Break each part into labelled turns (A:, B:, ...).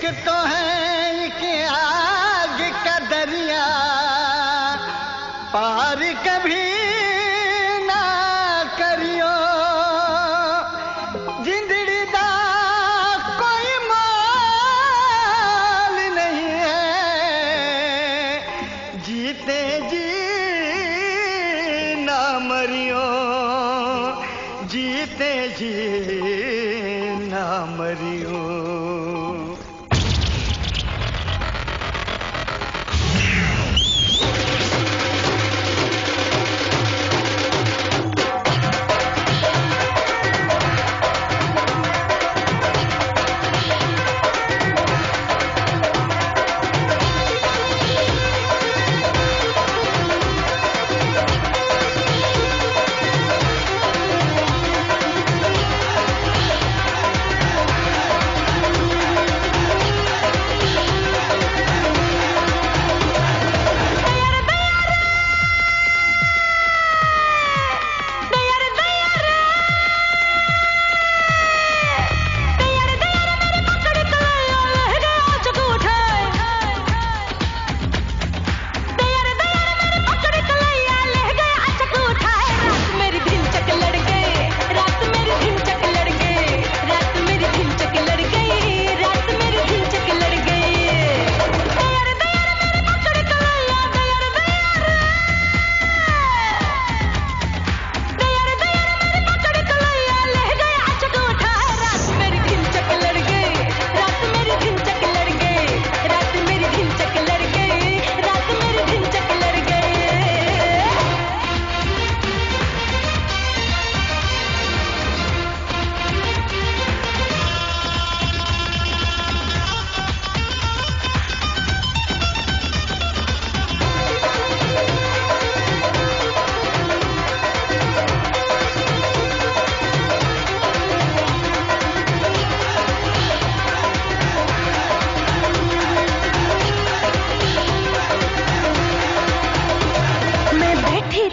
A: तो है कि आग का दरिया पार कभी ना करियो, जिंदड़ी दा कोई मोल नहीं है, जीते जी ना मरियो, जीते जी ना मरियो।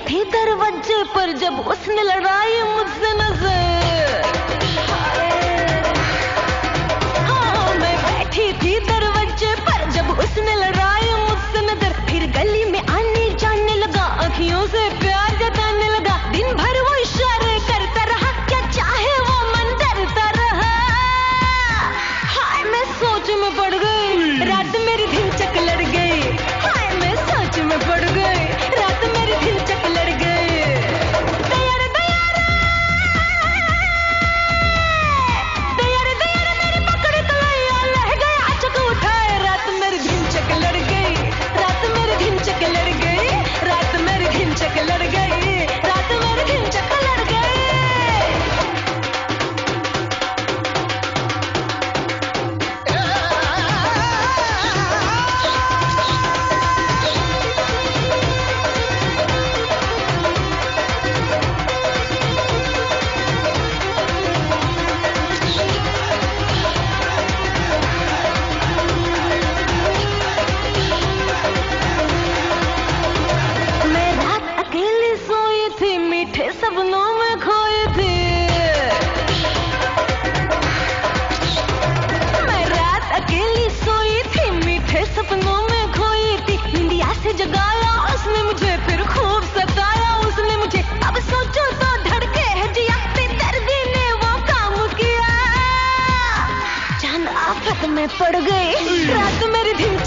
B: थी दरवाजे पर जब उसने लड़ाई मुझसे नजर, हाँ मैं बैठी थी दरवाजे पर जब उसने लड़ाई मुझसे नजर, फिर गली में आने जाने लगा, आँखियों से प्यार जताने लगा, दिन भर वो इशारे करता रहा, क्या चाहे वो मन डरता रहा। हाय मैं सोच में पड़ गई, रात मेरी दिल चक लड़ गई, हाय मैं सोच में पड़ गई, रात मेरी दिल चक लड़ गई। दयार दयार दयार दयार मेरी पकड़ कलैया लह गया, अचक उठाए, रात मेरी दिल चक लड़ गई, रात मेरी दिल चक लड़ गई, रात मेरी दिल चक लड़ गई, रात मेरी दिल चक लड़ गई। सपनों में खोई थी, मैं रात अकेली सोई थी, मीठे सपनों में खोई थी, निंदिया से जगाया उसने मुझे, फिर खूब सताया उसने मुझे, अब सोचो तो धड़के है जिया, बेदर्दी ने वो काम किया, चांद आफत में पड़ गई, रात मेरी दिन